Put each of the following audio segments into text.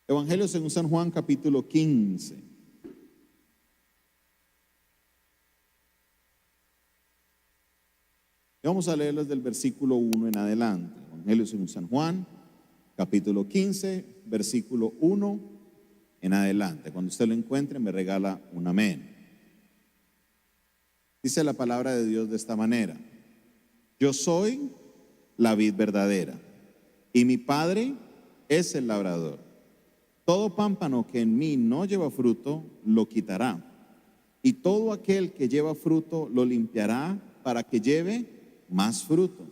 Evangelio según San Juan, capítulo 15. Y vamos a leerles del versículo 1 en adelante. Evangelio según San Juan, capítulo 15, versículo 1 en adelante. Cuando usted lo encuentre, me regala un amén. Dice la palabra de Dios de esta manera: yo soy la vid verdadera, y mi Padre es el labrador. Todo pámpano que en mí no lleva fruto, lo quitará, y todo aquel que lleva fruto, lo limpiará para que lleve más fruto.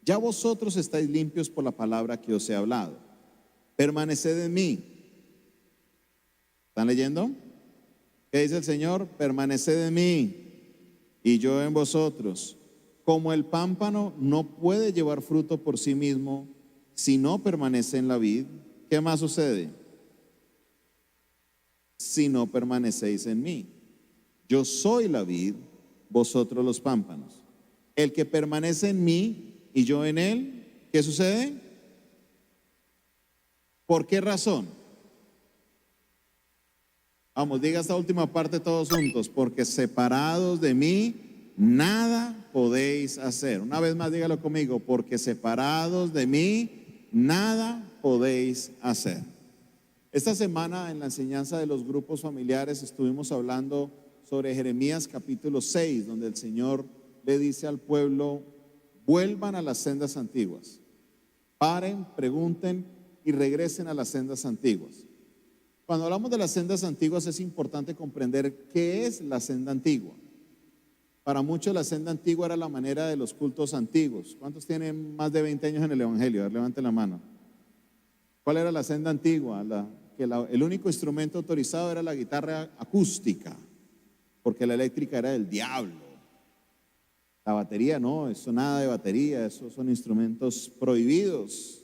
Ya vosotros estáis limpios por la palabra que os he hablado. Permaneced en mí. ¿Están leyendo? ¿Qué dice el Señor? Permaneced en mí y yo en vosotros. Como el pámpano no puede llevar fruto por sí mismo si no permanece en la vid, ¿qué más sucede? Si no permanecéis en mí. Yo soy la vid, vosotros los pámpanos. El que permanece en mí y yo en él, ¿qué sucede? ¿Por qué razón? Vamos, diga esta última parte todos juntos: porque separados de mí nada podéis hacer. Una vez más, dígalo conmigo: porque separados de mí nada podéis hacer. Esta semana en la enseñanza de los grupos familiares estuvimos hablando sobre Jeremías capítulo 6, donde el Señor le dice al pueblo: vuelvan a las sendas antiguas, paren, pregunten y regresen a las sendas antiguas. Cuando hablamos de las sendas antiguas es importante comprender qué es la senda antigua. Para muchos la senda antigua era la manera de los cultos antiguos. ¿Cuántos tienen más de 20 años en el Evangelio? A ver, levanten la mano. ¿Cuál era la senda antigua? El único instrumento autorizado era la guitarra acústica, porque la eléctrica era del diablo. La batería no, eso nada de batería, esos son instrumentos prohibidos.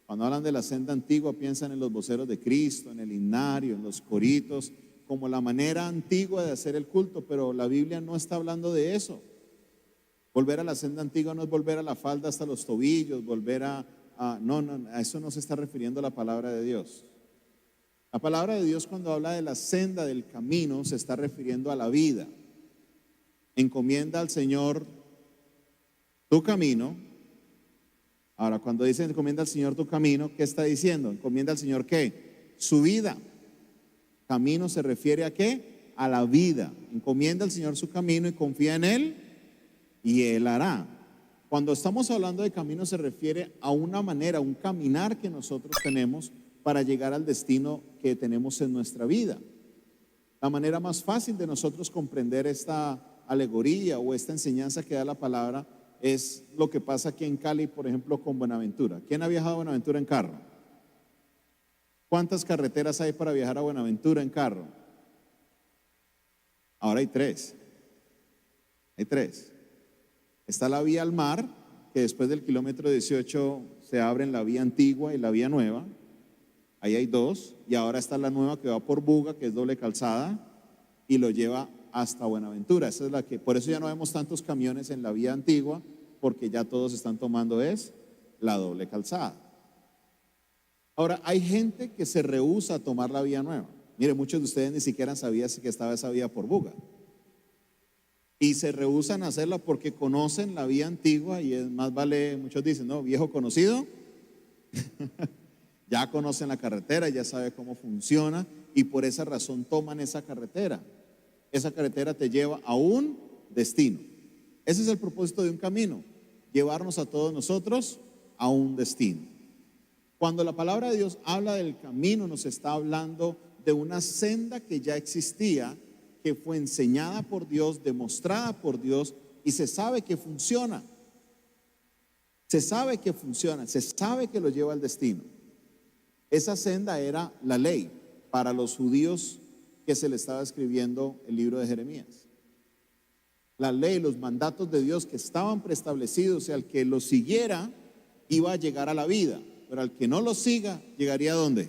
Cuando hablan de la senda antigua piensan en los voceros de Cristo, en el himnario, en los coritos, como la manera antigua de hacer el culto, pero la Biblia no está hablando de eso. Volver a la senda antigua no es volver a la falda hasta los tobillos, volver a eso no se está refiriendo a la palabra de Dios. La palabra de Dios, cuando habla de la senda del camino, se está refiriendo a la vida. Encomienda al Señor tu camino. Ahora, cuando dice encomienda al Señor tu camino, ¿qué está diciendo? Encomienda al Señor ¿qué? Su vida. Camino se refiere a ¿qué? A la vida. Encomienda al Señor su camino y confía en Él y Él hará. Cuando estamos hablando de camino se refiere a una manera, un caminar que nosotros tenemos para llegar al destino que tenemos en nuestra vida. La manera más fácil de nosotros comprender esta alegoría o esta enseñanza que da la palabra es lo que pasa aquí en Cali, por ejemplo, con Buenaventura. ¿Quién ha viajado a Buenaventura en carro? ¿Cuántas carreteras hay para viajar a Buenaventura en carro? Ahora hay tres. Hay tres. Está la vía al mar, que después del kilómetro 18 se abren la vía antigua y la vía nueva. Ahí hay dos. Y ahora está la nueva que va por Buga, que es doble calzada, y lo lleva hasta Buenaventura. Esa es la que, por eso ya no vemos tantos camiones en la vía antigua, porque ya todos están tomando es la doble calzada. Ahora, hay gente que se rehúsa a tomar la vía nueva. Mire, muchos de ustedes ni siquiera sabían que estaba esa vía por Buga. Y se rehúsan a hacerla porque conocen la vía antigua y es más vale, muchos dicen, no, viejo conocido. Ya conocen la carretera, ya sabe cómo funciona y por esa razón toman esa carretera. Esa carretera te lleva a un destino. Ese es el propósito de un camino, llevarnos a todos nosotros a un destino. Cuando la palabra de Dios habla del camino, nos está hablando de una senda que ya existía, que fue enseñada por Dios, demostrada por Dios y se sabe que funciona. Se sabe que funciona, se sabe que lo lleva al destino. Esa senda era la ley para los judíos que se le estaba escribiendo el libro de Jeremías. La ley, los mandatos de Dios que estaban preestablecidos, y al que los siguiera iba a llegar a la vida, pero al que no los siga llegaría ¿a dónde?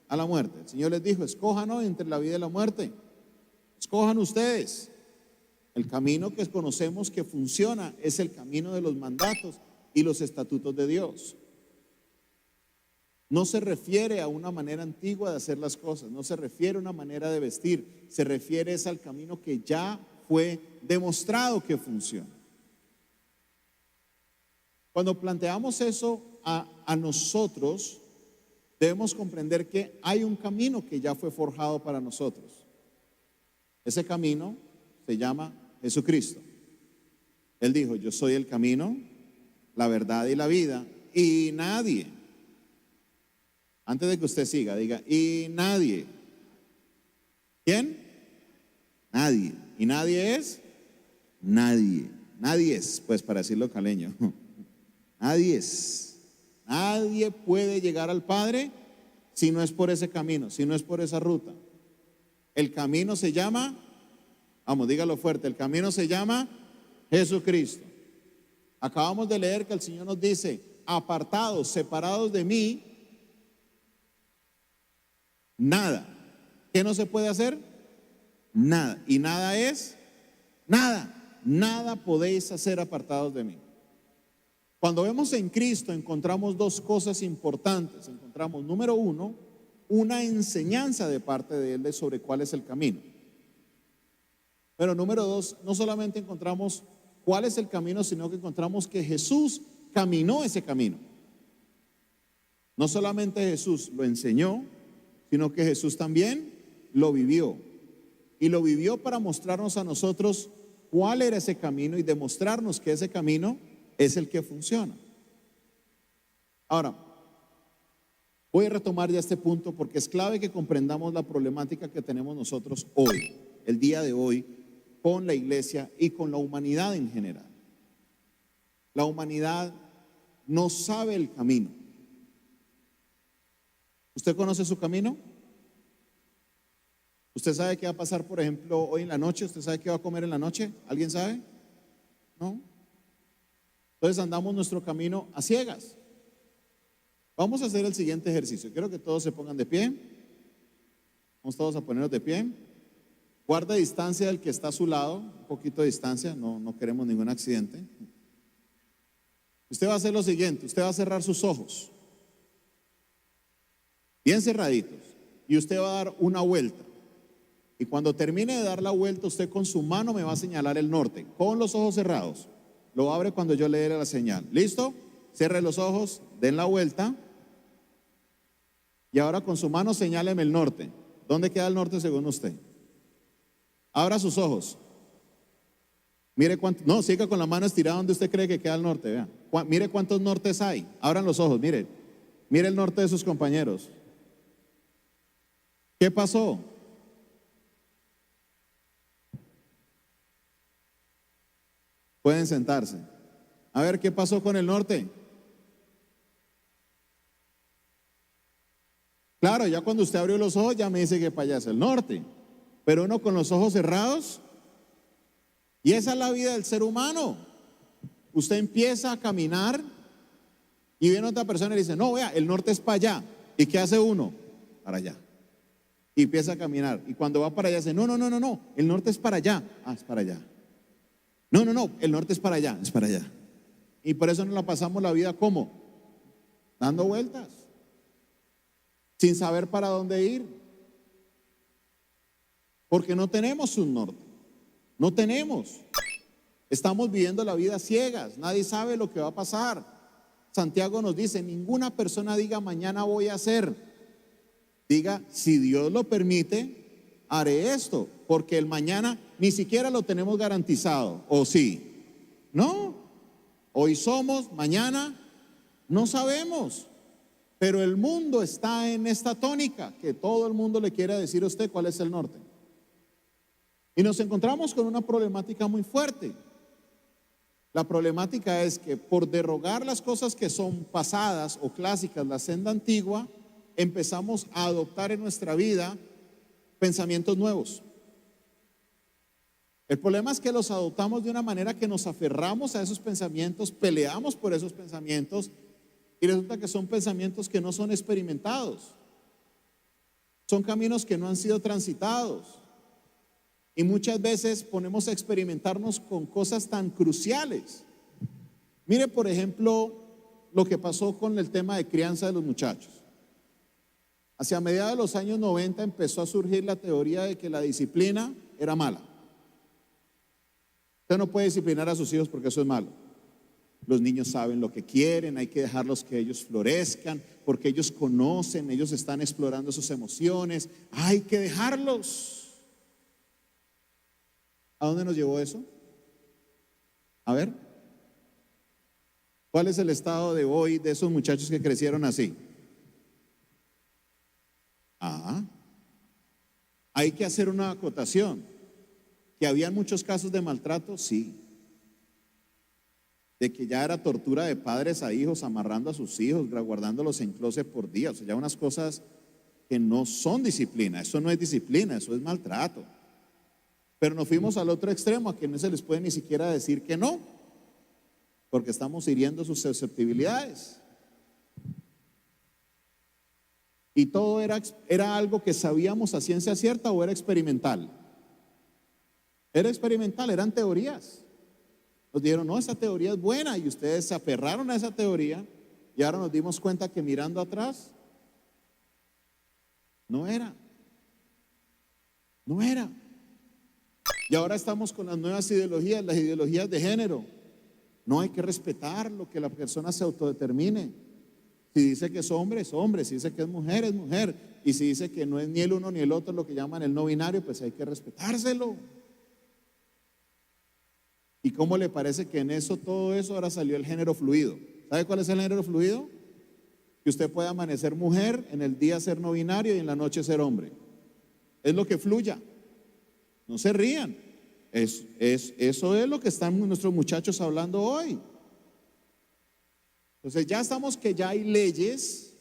A la muerte. El Señor les dijo: escojan hoy entre la vida y la muerte. Escojan ustedes. El camino que conocemos que funciona es el camino de los mandatos y los estatutos de Dios. no se refiere a una manera antigua de hacer las cosas, no se refiere a una manera de vestir, se refiere es al camino que ya fue demostrado que funciona. Cuando planteamos eso a nosotros, debemos comprender que hay un camino que ya fue forjado para nosotros. Ese camino se llama Jesucristo. Él dijo: yo soy el camino, la verdad y la vida, y nadie, antes de que usted siga, diga: y nadie. ¿Quién? Nadie. ¿Y nadie es? Nadie. Nadie es, pues, para decirlo caleño. Nadie es. Nadie puede llegar al Padre si no es por ese camino, si no es por esa ruta. El camino se llama, vamos, dígalo fuerte, el camino se llama Jesucristo. Acabamos de leer que el Señor nos dice: apartados, separados de mí, nada. ¿Qué no se puede hacer? Nada. Y nada es nada. Nada podéis hacer apartados de mí. Cuando vemos en Cristo encontramos dos cosas importantes. Encontramos, número uno, una enseñanza de parte de Él sobre cuál es el camino. Pero número dos, no solamente encontramos cuál es el camino, sino que encontramos que Jesús caminó ese camino. No solamente Jesús lo enseñó, sino que Jesús también lo vivió. Y lo vivió para mostrarnos a nosotros cuál era ese camino y demostrarnos que ese camino es el que funciona. Ahora, voy a retomar ya este punto porque es clave que comprendamos la problemática que tenemos nosotros hoy, el día de hoy, con la iglesia y con la humanidad en general. La humanidad no sabe el camino. ¿Usted conoce su camino? ¿Usted sabe qué va a pasar, por ejemplo, hoy en la noche? ¿Usted sabe qué va a comer en la noche? ¿Alguien sabe? ¿No? Entonces andamos nuestro camino a ciegas. Vamos a hacer el siguiente ejercicio. Quiero que todos se pongan de pie. Vamos todos a ponernos de pie. Guarda distancia del que está a su lado, un poquito de distancia, no queremos ningún accidente. Usted va a hacer lo siguiente: usted va a cerrar sus ojos, bien cerraditos, y usted va a dar una vuelta. Y cuando termine de dar la vuelta, usted con su mano me va a señalar el norte, con los ojos cerrados. Lo abre cuando yo le dé la señal. ¿Listo? Cierre los ojos, den la vuelta. Y ahora con su mano señáleme el norte. ¿Dónde queda el norte según usted? Abra sus ojos. Mire cuánto, no, siga con la mano estirada donde usted cree que queda el norte. Vea. Mire cuántos nortes hay. Abran los ojos, mire. Mire el norte de sus compañeros. ¿Qué pasó? Pueden sentarse. A ver, ¿qué pasó con el norte? Claro, ya cuando usted abrió los ojos ya me dice que para allá es el norte. Pero uno con los ojos cerrados, y esa es la vida del ser humano. Usted empieza a caminar y viene otra persona y le dice: no, vea, el norte es para allá. ¿Y qué hace uno? Para allá. Y empieza a caminar. Y cuando va para allá dice: no, el norte es para allá. Ah, es para allá. No, el norte es para allá, es para allá. Y por eso nos la pasamos la vida ¿cómo? Dando vueltas, sin saber para dónde ir. Porque no tenemos un norte, no tenemos. Estamos viviendo la vida ciegas, nadie sabe lo que va a pasar. Santiago nos dice: ninguna persona diga mañana voy a hacer. Diga, si Dios lo permite, haré esto, porque el mañana ni siquiera lo tenemos garantizado. ¿O sí? No, hoy somos, mañana no sabemos. Pero el mundo está en esta tónica, que todo el mundo le quiere decir a usted cuál es el norte. Y nos encontramos con una problemática muy fuerte. La problemática es que por derogar las cosas que son pasadas o clásicas, la senda antigua, empezamos a adoptar en nuestra vida pensamientos nuevos. El problema es que los adoptamos de una manera que nos aferramos a esos pensamientos, peleamos por esos pensamientos y resulta que son pensamientos que no son experimentados. Son caminos que no han sido transitados. Y muchas veces ponemos a experimentarnos con cosas tan cruciales. Mire, por ejemplo, lo que pasó con el tema de crianza de los muchachos. Hacia mediados de los años 90 empezó a surgir la teoría de que la disciplina era mala. Usted no puede disciplinar a sus hijos porque eso es malo. Los niños saben lo que quieren, hay que dejarlos que ellos florezcan, porque ellos conocen, ellos están explorando sus emociones, hay que dejarlos. ¿A dónde nos llevó eso? A ver, ¿cuál es el estado de hoy de esos muchachos que crecieron así? Hay que hacer una acotación. ¿Que habían muchos casos de maltrato? Sí. De que ya era tortura de padres a hijos, amarrando a sus hijos, guardándolos en closet por día. O sea, ya unas cosas que no son disciplina. Eso no es disciplina, eso es maltrato. Pero nos fuimos al otro extremo, a que no se les puede ni siquiera decir que no, porque estamos hiriendo sus susceptibilidades. Y todo era algo que sabíamos a ciencia cierta, o era experimental. Era experimental, eran teorías. Nos dijeron, no, esa teoría es buena, y ustedes se aferraron a esa teoría, y ahora nos dimos cuenta que mirando atrás, no era. Y ahora estamos con las nuevas ideologías, las ideologías de género. No, hay que respetar lo que la persona se autodetermine. Si dice que es hombre, es hombre. Si dice que es mujer, es mujer. Y si dice que no es ni el uno ni el otro, lo que llaman el no binario, pues hay que respetárselo. ¿Y cómo le parece que en eso, todo eso, ahora salió el género fluido? ¿Sabe cuál es el género fluido? Que usted puede amanecer mujer, en el día ser no binario y en la noche ser hombre. Es lo que fluya. No se rían. Eso es lo que están nuestros muchachos hablando hoy. Entonces ya estamos, que ya hay leyes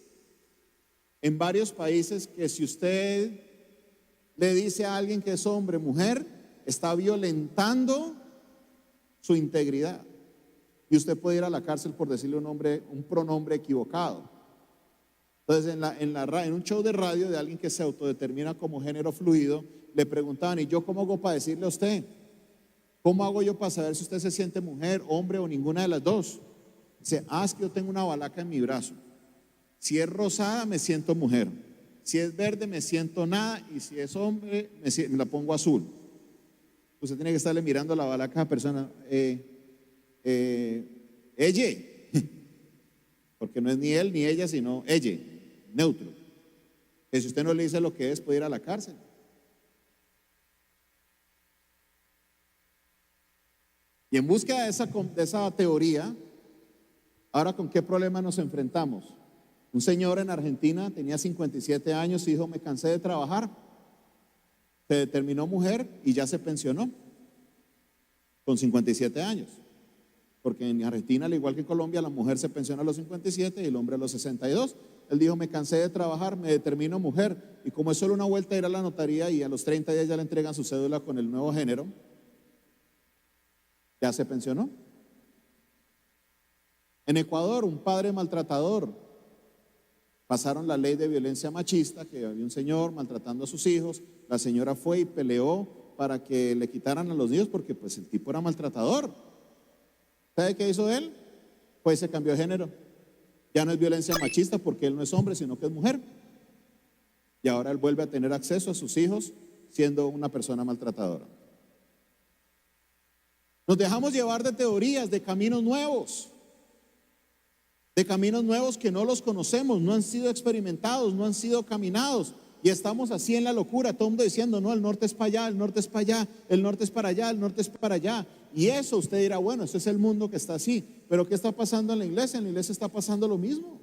en varios países que si usted le dice a alguien que es hombre, mujer, está violentando su integridad. Y usted puede ir a la cárcel por decirle un pronombre equivocado. Entonces en un show de radio de alguien que se autodetermina como género fluido, le preguntaban, ¿y yo cómo hago para decirle a usted? ¿Cómo hago yo para saber si usted se siente mujer, hombre o ninguna de las dos? Dice, es que yo tengo una balaca en mi brazo. Si es rosada, me siento mujer. Si es verde, me siento nada. Y si es hombre, me la pongo azul. Usted tiene que estarle mirando la balaca a la persona. Ella. Porque no es ni él ni ella, sino ella. Neutro. Que si usted no le dice lo que es, puede ir a la cárcel. Y en búsqueda de esa teoría, ahora, ¿con qué problema nos enfrentamos? Un señor en Argentina tenía 57 años y dijo, me cansé de trabajar. Se determinó mujer y ya se pensionó con 57 años. Porque en Argentina, al igual que en Colombia, la mujer se pensiona a los 57 y el hombre a los 62. Él dijo, me cansé de trabajar, me determino mujer. Y como es solo una vuelta, ir a la notaría y a los 30 días ya le entregan su cédula con el nuevo género, ya se pensionó. En Ecuador, un padre maltratador, pasaron la ley de violencia machista, que había un señor maltratando a sus hijos, la señora fue y peleó para que le quitaran a los niños porque pues el tipo era maltratador. ¿Sabe qué hizo él? Pues se cambió de género. Ya no es violencia machista porque él no es hombre, sino que es mujer. Y ahora él vuelve a tener acceso a sus hijos siendo una persona maltratadora. Nos dejamos llevar de teorías, de caminos nuevos. De caminos nuevos que no los conocemos, no han sido experimentados, no han sido caminados. Y estamos así en la locura, todo el mundo diciendo, no, el norte es para allá, el norte es para allá, el norte es para allá, el norte es para allá. Y eso usted dirá, bueno, ese es el mundo que está así. Pero ¿qué está pasando en la iglesia? En la iglesia está pasando lo mismo.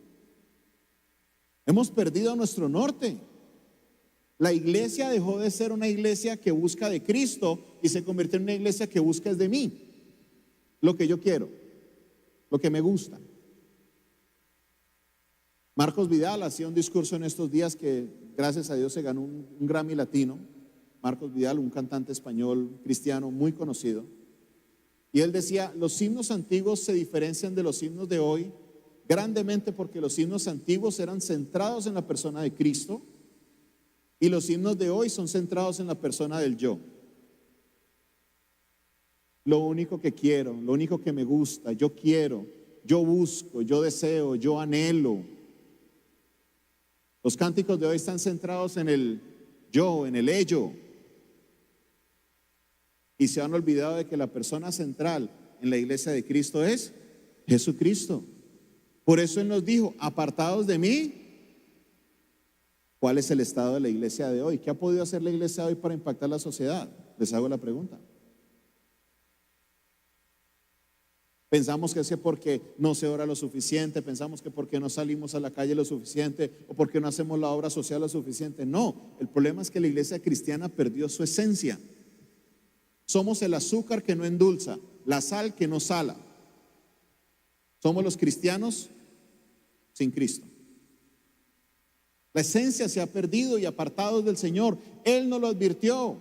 Hemos perdido nuestro norte. La iglesia dejó de ser una iglesia que busca de Cristo y se convirtió en una iglesia que busca es de mí. Lo que yo quiero, lo que me gusta. Marcos Vidal hacía un discurso en estos días que gracias a Dios se ganó un Grammy latino. Marcos Vidal, un cantante español cristiano muy conocido. Y él decía, los himnos antiguos se diferencian de los himnos de hoy grandemente porque los himnos antiguos eran centrados en la persona de Cristo y los himnos de hoy son centrados en la persona del yo. Lo único que quiero, lo único que me gusta, yo quiero, yo busco, yo deseo, yo anhelo. Los cánticos de hoy están centrados en el yo, en el ello. Y se han olvidado de que la persona central en la iglesia de Cristo es Jesucristo. Por eso Él nos dijo, apartados de mí. ¿Cuál es el estado de la iglesia de hoy? ¿Qué ha podido hacer la iglesia de hoy para impactar la sociedad? Les hago la pregunta. Pensamos que es que porque no se ora lo suficiente, pensamos que porque no salimos a la calle lo suficiente o porque no hacemos la obra social lo suficiente. No, el problema es que la iglesia cristiana perdió su esencia. Somos el azúcar que no endulza, la sal que no sala. Somos los cristianos sin Cristo. La esencia se ha perdido y apartados del Señor. Él nos lo advirtió.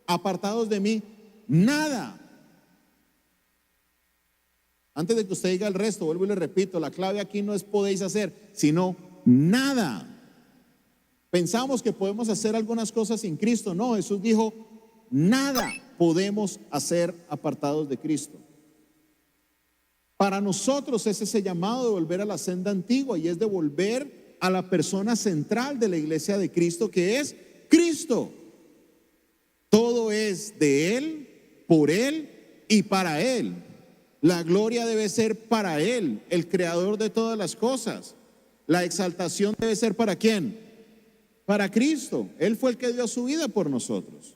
Apartados de mí, nada. Antes de que usted diga el resto, vuelvo y le repito, la clave aquí no es podéis hacer, sino nada. Pensamos que podemos hacer algunas cosas sin Cristo. No, Jesús dijo, nada podemos hacer apartados de Cristo. Para nosotros es ese llamado de volver a la senda antigua y es de volver a la persona central de la iglesia de Cristo, que es Cristo. Todo es de Él, por Él y para Él. La gloria debe ser para Él, el creador de todas las cosas. La exaltación debe ser ¿para quién? Para Cristo. Él fue el que dio su vida por nosotros.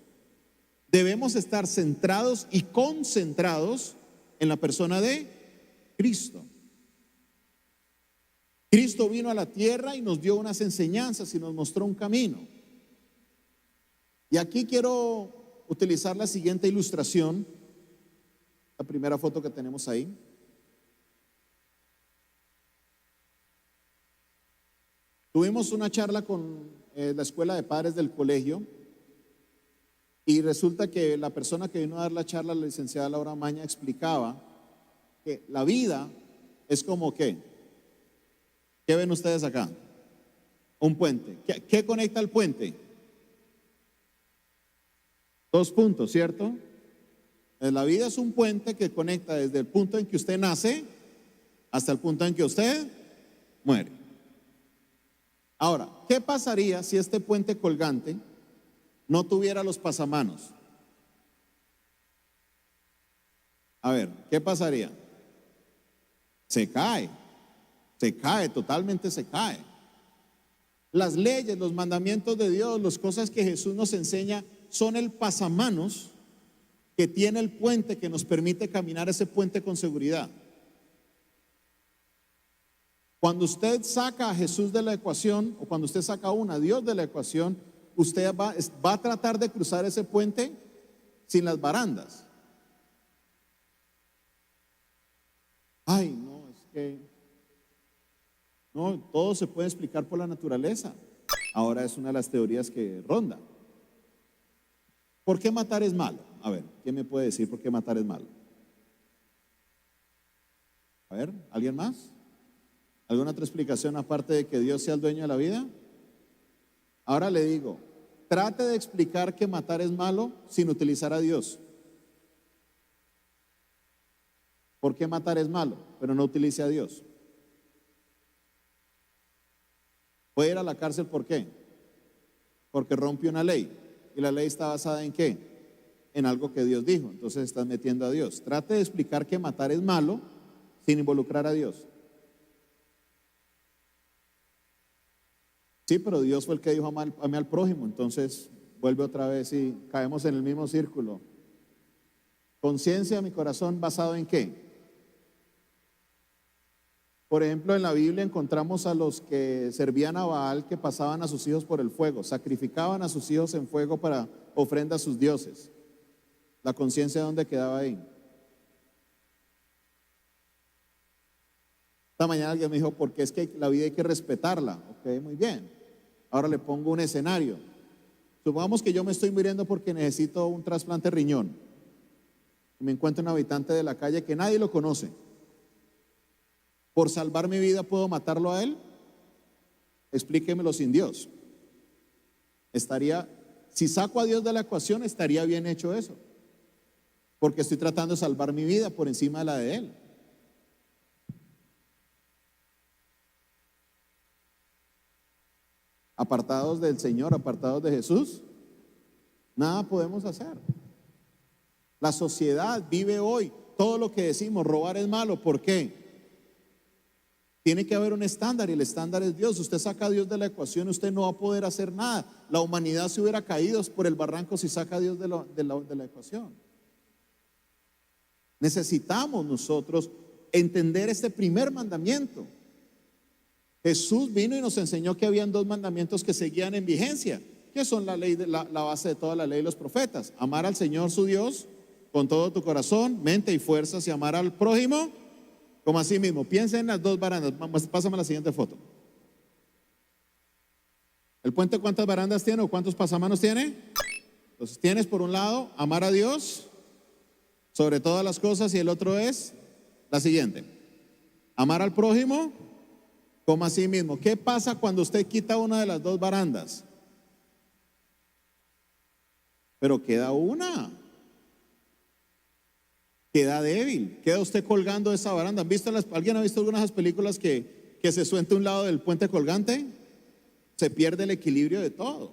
Debemos estar centrados y concentrados en la persona de Cristo. Cristo vino a la tierra y nos dio unas enseñanzas y nos mostró un camino. Y aquí quiero utilizar la siguiente ilustración. La primera foto que tenemos ahí. Tuvimos una charla con la escuela de padres del colegio y resulta que la persona que vino a dar la charla, la licenciada Laura Maña, explicaba que la vida es como ¿qué? ¿Qué ven ustedes acá? Un puente. ¿Qué conecta el puente? Dos puntos, ¿cierto? La vida es un puente que conecta desde el punto en que usted nace hasta el punto en que usted muere. Ahora, ¿qué pasaría si este puente colgante no tuviera los pasamanos? A ver, ¿qué pasaría? Se cae, totalmente se cae. Las leyes, los mandamientos de Dios, las cosas que Jesús nos enseña son el pasamanos que tiene el puente que nos permite caminar ese puente con seguridad. Cuando usted saca a Jesús de la ecuación o cuando usted saca a Dios de la ecuación, usted va a tratar de cruzar ese puente sin las barandas. Ay, no, es que no, todo se puede explicar por la naturaleza. Ahora es una de las teorías que ronda. ¿Por qué matar es malo? A ver, ¿quién me puede decir por qué matar es malo? A ver, ¿alguien más? ¿Alguna otra explicación aparte de que Dios sea el dueño de la vida? Ahora le digo, trate de explicar que matar es malo sin utilizar a Dios. ¿Por qué matar es malo? Pero no utilice a Dios. Puede ir a la cárcel, ¿por qué? Porque rompe una ley. ¿Y la ley está basada en qué? En algo que Dios dijo. Entonces estás metiendo a Dios. Trate de explicar que matar es malo sin involucrar a Dios. Sí, pero Dios fue el que dijo ame al prójimo. Entonces vuelve otra vez y caemos en el mismo círculo. Conciencia, mi corazón, ¿basado en qué? Por ejemplo, en la Biblia encontramos a los que servían a Baal, que pasaban a sus hijos por el fuego, sacrificaban a sus hijos en fuego para ofrenda a sus dioses. ¿La conciencia dónde quedaba ahí? Esta mañana alguien me dijo, porque es que la vida hay que respetarla. Ok, muy bien. Ahora le pongo un escenario. Supongamos que yo me estoy muriendo porque necesito un trasplante de riñón. Me encuentro un habitante de la calle que nadie lo conoce. ¿Por salvar mi vida puedo matarlo a él? Explíquemelo sin Dios. Si saco a Dios de la ecuación, estaría bien hecho eso. Porque estoy tratando de salvar mi vida por encima de la de él. apartados del Señor, apartados de Jesús, nada podemos hacer. La sociedad vive hoy, todo lo que decimos, robar es malo. ¿Por qué? Tiene que haber un estándar y el estándar es Dios. Usted saca a Dios de la ecuación, usted no va a poder hacer nada. La humanidad se hubiera caído por el barranco si saca a Dios de la ecuación. Necesitamos nosotros entender este primer mandamiento. Jesús vino y nos enseñó que habían dos mandamientos que seguían en vigencia, que son la ley, la base de toda la ley de los profetas: amar al Señor su Dios con todo tu corazón, mente y fuerzas, y amar al prójimo como a sí mismo. Piensa en las dos barandas. Pásame la siguiente foto. ¿El puente cuántas barandas tiene o cuántos pasamanos tiene? Entonces tienes por un lado amar a Dios sobre todas las cosas, y el otro es la siguiente: amar al prójimo como a sí mismo. ¿Qué pasa cuando usted quita una de las dos barandas? Pero queda una, queda débil, queda usted colgando de esa baranda. ¿Alguien ha visto algunas de esas películas que se suelta un lado del puente colgante? Se pierde el equilibrio de todo.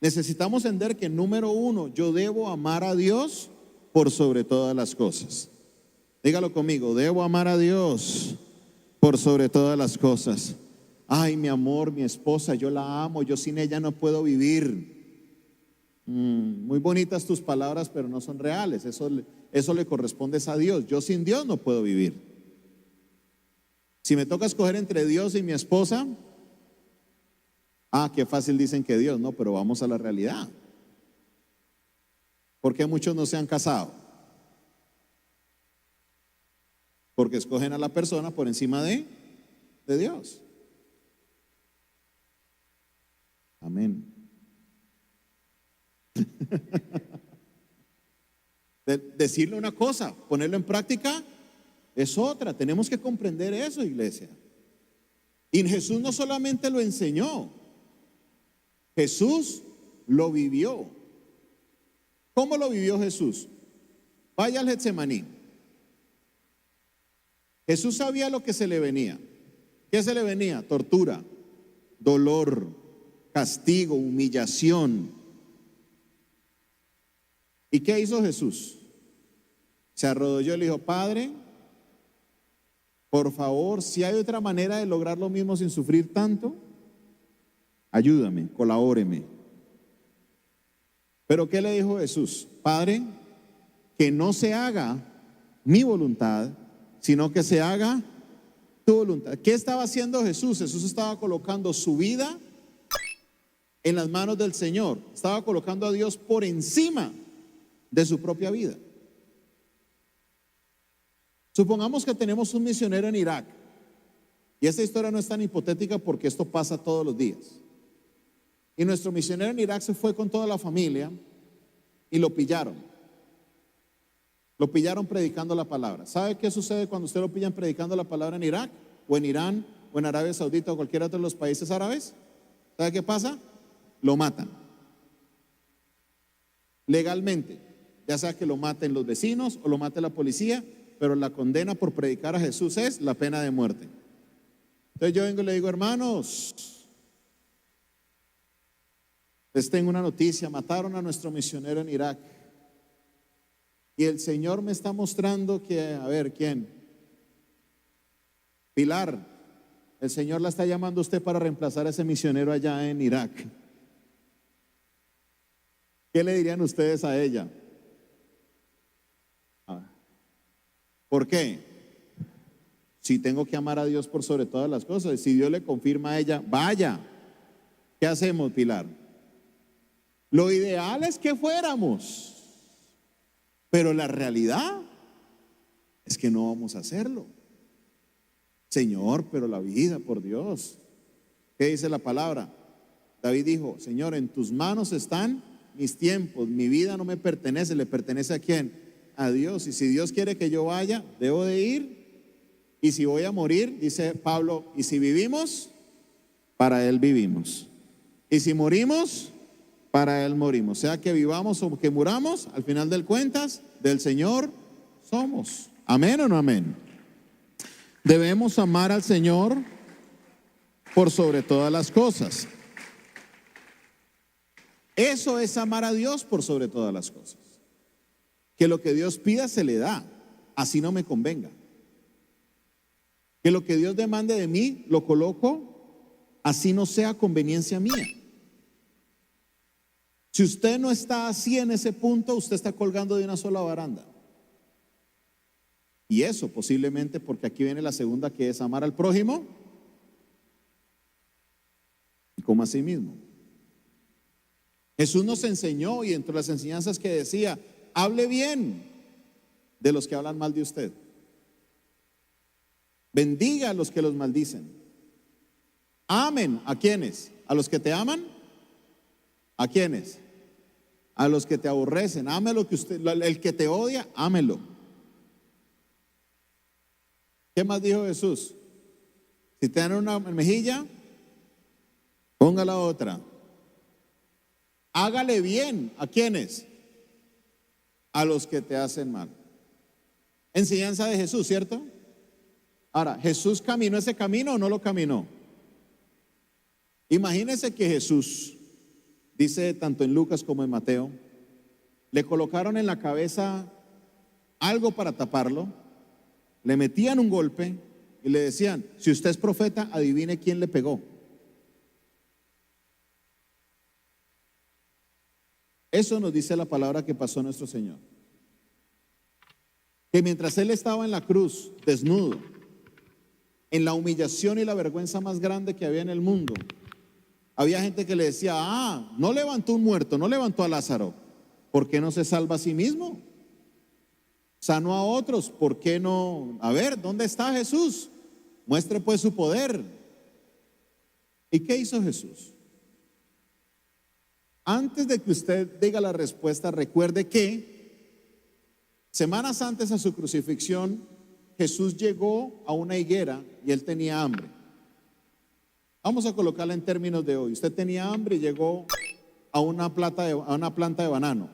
Necesitamos entender que, número uno, yo debo amar a Dios por sobre todas las cosas. Dígalo conmigo: debo amar a Dios por sobre todas las cosas. Ay, mi amor, mi esposa, yo la amo, yo sin ella no puedo vivir. Muy bonitas tus palabras, pero no son reales. Eso le corresponde a Dios. Yo sin Dios no puedo vivir. Si me toca escoger entre Dios y mi esposa, qué fácil dicen que Dios, no, pero vamos a la realidad. ¿Por qué muchos no se han casado? Porque escogen a la persona por encima de Dios. Amén. Decirle una cosa, ponerlo en práctica es otra. Tenemos que comprender eso, iglesia. Y Jesús no solamente lo enseñó, Jesús lo vivió. ¿Cómo lo vivió Jesús? Vaya al Getsemaní. Jesús sabía lo que se le venía. ¿Qué se le venía? Tortura, dolor, castigo, humillación. ¿Y qué hizo Jesús? Se arrodilló y le dijo: Padre, por favor, si hay otra manera de lograr lo mismo sin sufrir tanto, ayúdame, colabóreme. Pero ¿qué le dijo Jesús? Padre, que no se haga mi voluntad, sino que se haga tu voluntad. ¿Qué estaba haciendo Jesús? Jesús estaba colocando su vida en las manos del Señor. Estaba colocando a Dios por encima de su propia vida. Supongamos que tenemos un misionero en Irak, y esta historia no es tan hipotética porque esto pasa todos los días. Y nuestro misionero en Irak se fue con toda la familia y lo pillaron. Lo pillaron predicando la palabra. ¿Sabe qué sucede cuando usted lo pillan predicando la palabra en Irak, o en Irán, o en Arabia Saudita, o cualquier otro de los países árabes? ¿Sabe qué pasa? Lo matan. Legalmente. Ya sea que lo maten los vecinos o lo mate la policía, pero la condena por predicar a Jesús es la pena de muerte. Entonces yo vengo y le digo: hermanos, les tengo una noticia: mataron a nuestro misionero en Irak. Y el Señor me está mostrando que, a ver, ¿quién? Pilar, el Señor la está llamando a usted para reemplazar a ese misionero allá en Irak. ¿Qué le dirían ustedes a ella? ¿Por qué? Si tengo que amar a Dios por sobre todas las cosas, si Dios le confirma a ella, vaya. ¿Qué hacemos, Pilar? Lo ideal es que fuéramos, pero la realidad es que no vamos a hacerlo. Señor, pero la vida, por Dios. ¿Qué dice la palabra? David dijo: Señor, en tus manos están mis tiempos, mi vida no me pertenece. ¿Le pertenece a quién? A Dios. Y si Dios quiere que yo vaya, debo de ir. Y si voy a morir, dice Pablo, y si vivimos, para Él vivimos. Y si morimos, para Él morimos. Sea que vivamos o que muramos, al final del cuentas, del Señor somos. ¿Amén o no amén? Debemos amar al Señor por sobre todas las cosas. Eso es amar a Dios por sobre todas las cosas. Que lo que Dios pida se le da, así no me convenga. Que lo que Dios demande de mí lo coloco, así no sea conveniencia mía. Si usted no está así en ese punto, usted está colgando de una sola baranda. Y eso posiblemente porque aquí viene la segunda, que es amar al prójimo como a sí mismo. Jesús nos enseñó, y entre las enseñanzas que decía, hable bien de los que hablan mal de usted. Bendiga a los que los maldicen. Amen. ¿A quiénes? ¿A los que te aman? ¿A quiénes? A los que te aborrecen. Ame lo que usted, el que te odia, ámelo. ¿Qué más dijo Jesús? Si te dan una mejilla, ponga la otra. Hágale bien. ¿A quiénes? A los que te hacen mal. Enseñanza de Jesús, ¿cierto? Ahora, ¿Jesús caminó ese camino o no lo caminó? Imagínense que Jesús, dice tanto en Lucas como en Mateo, le colocaron en la cabeza algo para taparlo, le metían un golpe y le decían, si usted es profeta, adivine quién le pegó. Eso nos dice la palabra que pasó nuestro Señor. Que mientras Él estaba en la cruz, desnudo, en la humillación y la vergüenza más grande que había en el mundo, había gente que le decía, no levantó un muerto, no levantó a Lázaro, ¿por qué no se salva a sí mismo? Sanó a otros, ¿por qué no? A ver, ¿dónde está Jesús? Muestre pues su poder. ¿Y qué hizo Jesús? Antes de que usted diga la respuesta, recuerde que semanas antes a su crucifixión, Jesús llegó a una higuera y él tenía hambre. Vamos a colocarla en términos de hoy. Usted tenía hambre y llegó a una planta de banano.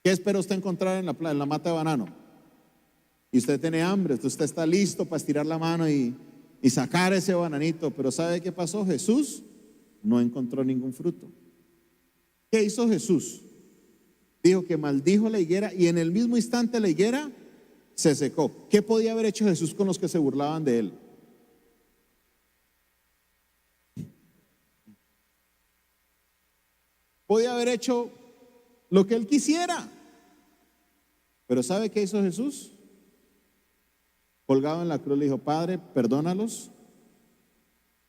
¿Qué espera usted encontrar en la mata de banano? Y usted tiene hambre, usted está listo para estirar la mano y sacar ese bananito. Pero ¿sabe qué pasó? Jesús no encontró ningún fruto. ¿Qué hizo Jesús? Dijo que maldijo la higuera y en el mismo instante la higuera se secó. ¿Qué podía haber hecho Jesús con los que se burlaban de él? Podía haber hecho lo que él quisiera. Pero ¿sabe qué hizo Jesús? Colgado en la cruz le dijo, Padre, perdónalos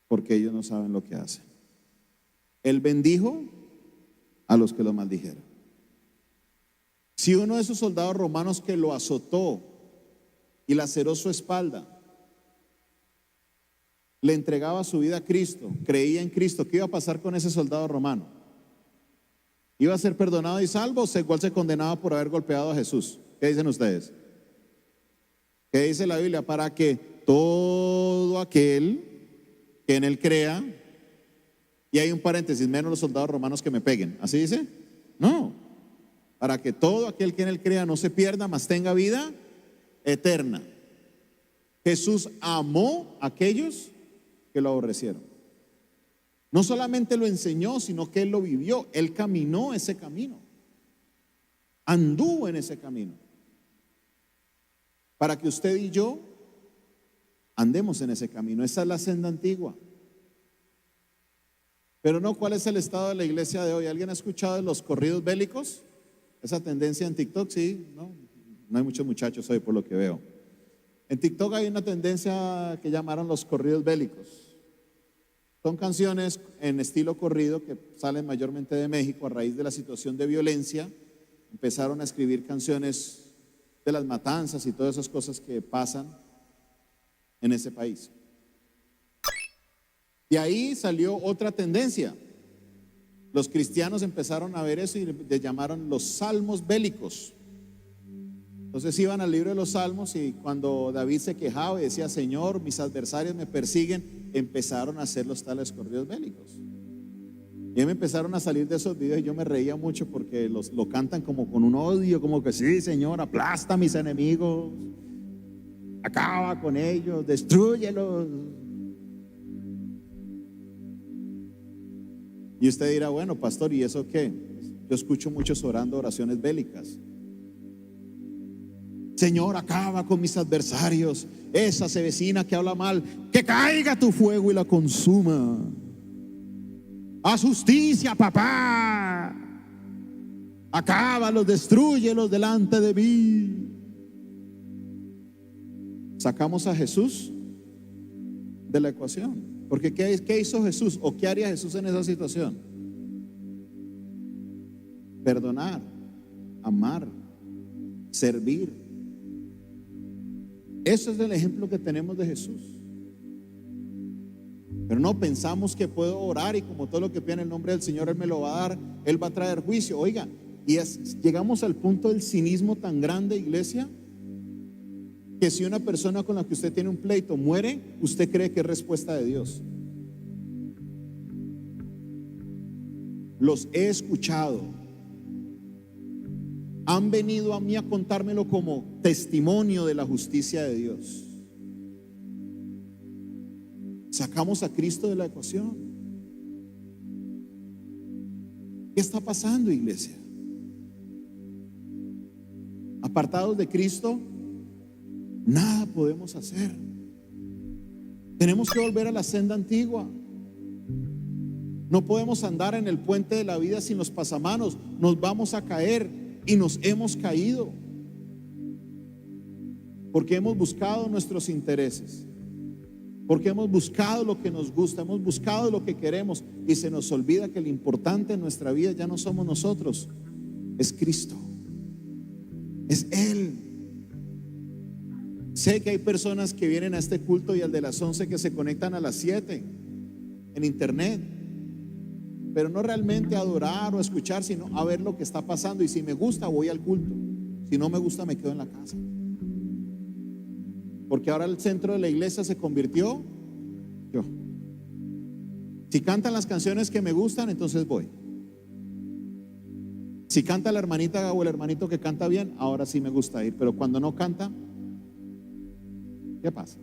porque ellos no saben lo que hacen. Él bendijo a los que lo maldijeron. Si uno de esos soldados romanos que lo azotó y laceró su espalda le entregaba su vida a Cristo, creía en Cristo, ¿qué iba a pasar con ese soldado romano? ¿Iba a ser perdonado y salvo o igual se condenaba por haber golpeado a Jesús? ¿Qué dicen ustedes? ¿Qué dice la Biblia? Para que todo aquel que en él crea, y hay un paréntesis, menos los soldados romanos que me peguen, ¿así dice? No, para que todo aquel que en él crea no se pierda, mas tenga vida eterna. Jesús amó a aquellos que lo aborrecieron. No solamente lo enseñó, sino que él lo vivió. Él caminó ese camino, anduvo en ese camino, para que usted y yo andemos en ese camino. Esa es la senda antigua. Pero no, ¿cuál es el estado de la iglesia de hoy? ¿Alguien ha escuchado de los corridos bélicos? Esa tendencia en TikTok, sí, no hay muchos muchachos hoy por lo que veo. En TikTok hay una tendencia que llamaron los corridos bélicos. Son canciones en estilo corrido que salen mayormente de México a raíz de la situación de violencia. Empezaron a escribir canciones de las matanzas y todas esas cosas que pasan en ese país. De ahí salió otra tendencia. Los cristianos empezaron a ver eso y le llamaron los salmos bélicos. Entonces iban al libro de los salmos y cuando David se quejaba y decía, Señor, mis adversarios me persiguen, empezaron a hacer los tales corridos bélicos. Y me empezaron a salir de esos videos y yo me reía mucho porque lo cantan como con un odio, como que sí, Señor, aplasta a mis enemigos, acaba con ellos, destrúyelos. Y usted dirá, bueno, pastor, ¿y eso qué? Yo escucho muchos orando oraciones bélicas. Señor, acaba con mis adversarios. Esa se vecina que habla mal, que caiga tu fuego y la consuma. Haz justicia, papá. Acábalos, destrúyelos delante de mí. Sacamos a Jesús de la ecuación. Porque ¿qué hizo Jesús? ¿O qué haría Jesús en esa situación? Perdonar, amar, servir. Eso es el ejemplo que tenemos de Jesús. Pero no pensamos que puedo orar y como todo lo que pida en el nombre del Señor Él me lo va a dar, Él va a traer juicio. Oiga, llegamos al punto del cinismo tan grande, iglesia, que si una persona con la que usted tiene un pleito muere, usted cree que es respuesta de Dios. Los he escuchado. Han venido a mí a contármelo como testimonio de la justicia de Dios. Sacamos a Cristo de la ecuación. ¿Qué está pasando, iglesia? Apartados de Cristo, nada podemos hacer. Tenemos que volver a la senda antigua. No podemos andar en el puente de la vida sin los pasamanos. Nos vamos a caer y nos hemos caído porque hemos buscado nuestros intereses, porque hemos buscado lo que nos gusta, hemos buscado lo que queremos y se nos olvida que lo importante en nuestra vida ya no somos nosotros, es Cristo, es Él. Sé que hay personas que vienen a este culto y al de las 11 que se conectan a las 7 en internet, pero no realmente a adorar o a escuchar, sino a ver lo que está pasando. Y si me gusta, voy al culto. Si no me gusta, me quedo en la casa. Porque ahora el centro de la iglesia se convirtió yo. Si cantan las canciones que me gustan, entonces voy. Si canta la hermanita o el hermanito que canta bien, ahora sí me gusta ir. Pero cuando no canta, ¿qué pasa?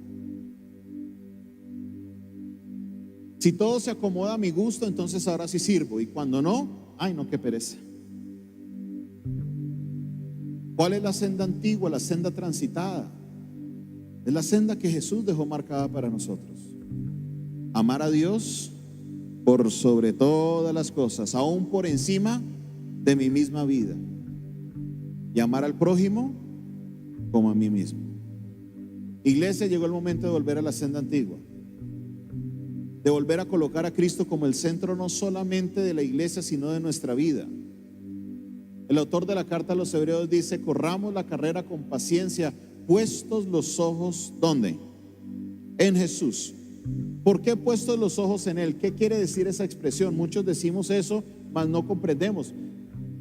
Si todo se acomoda a mi gusto, entonces ahora sí sirvo. Y cuando no, ay no, qué pereza. ¿Cuál es la senda antigua, la senda transitada? Es la senda que Jesús dejó marcada para nosotros. Amar a Dios por sobre todas las cosas, aún por encima de mi misma vida. Y amar al prójimo como a mí mismo. Iglesia, llegó el momento de volver a la senda antigua, de volver a colocar a Cristo como el centro no solamente de la iglesia, sino de nuestra vida. El autor de la carta a los Hebreos dice: corramos la carrera con paciencia, puestos los ojos, ¿dónde? En Jesús. ¿Por qué puestos los ojos en Él? ¿Qué quiere decir esa expresión? Muchos decimos eso, mas no comprendemos.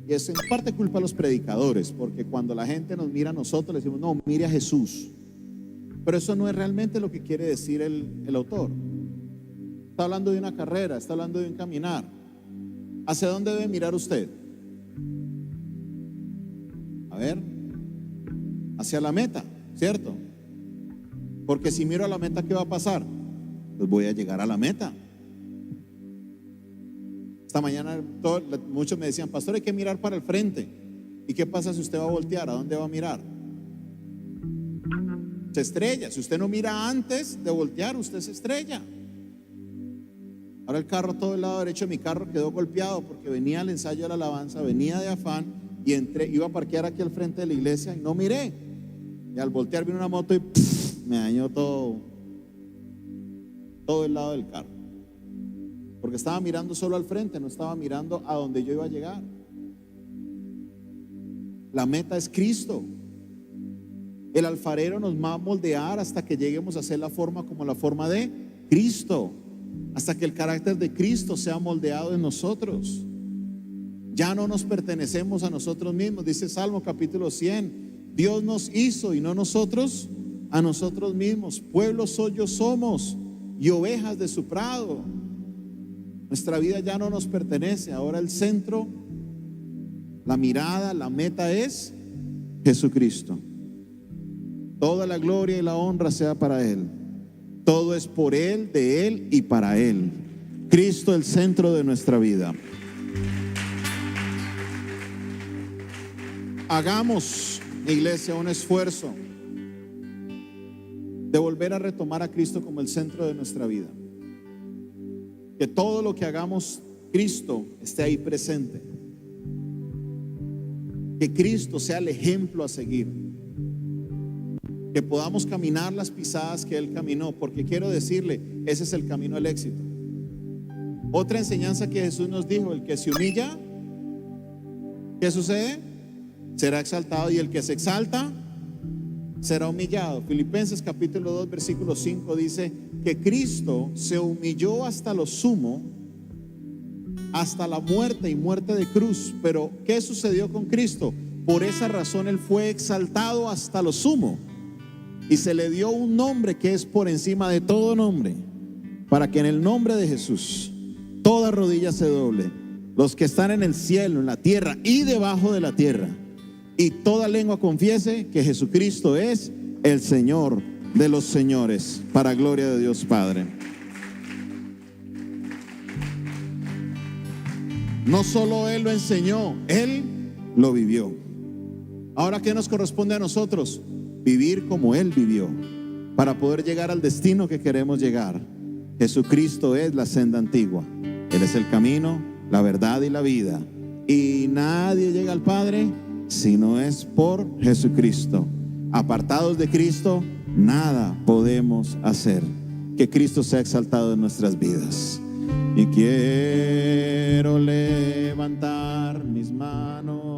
Y es en parte culpa de los predicadores, porque cuando la gente nos mira a nosotros, le decimos, no, mire a Jesús. Pero eso no es realmente lo que quiere decir el autor. Está hablando de una carrera, está hablando de un caminar. ¿Hacia dónde debe mirar usted? A ver, hacia la meta, ¿cierto? Porque si miro a la meta, ¿qué va a pasar? Pues voy a llegar a la meta. Esta mañana muchos me decían, pastor, hay que mirar para el frente. ¿Y qué pasa si usted va a voltear? ¿A dónde va a mirar? Se estrella. Si usted no mira antes de voltear, usted se estrella. Ahora el carro, todo el lado derecho de mi carro quedó golpeado porque venía al ensayo de la alabanza, venía de afán y iba a parquear aquí al frente de la iglesia y no miré. Y al voltear vino una moto y me dañó todo el lado del carro. Porque estaba mirando solo al frente, no estaba mirando a donde yo iba a llegar. La meta es Cristo. El alfarero nos va a moldear hasta que lleguemos a hacer la forma como la forma de Cristo, hasta que el carácter de Cristo sea moldeado en nosotros. Ya no nos pertenecemos a nosotros mismos. Dice Salmo capítulo 100: Dios nos hizo y no nosotros a nosotros mismos. Pueblo suyo somos y ovejas de su prado. Nuestra vida ya no nos pertenece. Ahora el centro, la mirada, la meta es Jesucristo. Toda la gloria y la honra sea para Él. Todo es por Él, de Él y para Él. Cristo el centro de nuestra vida. Hagamos, iglesia, un esfuerzo de volver a retomar a Cristo como el centro de nuestra vida. Que todo lo que hagamos, Cristo esté ahí presente. Que Cristo sea el ejemplo a seguir. Que podamos caminar las pisadas que Él caminó, porque quiero decirle, ese es el camino al éxito. Otra enseñanza que Jesús nos dijo: el que se humilla, ¿qué sucede? Será exaltado, y el que se exalta será humillado. Filipenses capítulo 2 versículo 5 dice que Cristo se humilló hasta lo sumo, hasta la muerte, y muerte de cruz. Pero ¿qué sucedió con Cristo? Por esa razón Él fue exaltado hasta lo sumo, y se le dio un nombre que es por encima de todo nombre, para que en el nombre de Jesús toda rodilla se doble, los que están en el cielo, en la tierra y debajo de la tierra, y toda lengua confiese que Jesucristo es el Señor de los señores, para gloria de Dios Padre. No solo Él lo enseñó, Él lo vivió. Ahora, ¿qué nos corresponde a nosotros? Vivir como Él vivió, para poder llegar al destino que queremos llegar. Jesucristo es la senda antigua. Él es el camino, la verdad y la vida. Y nadie llega al Padre si no es por Jesucristo. Apartados de Cristo, nada podemos hacer. Que Cristo sea exaltado en nuestras vidas. Y quiero levantar mis manos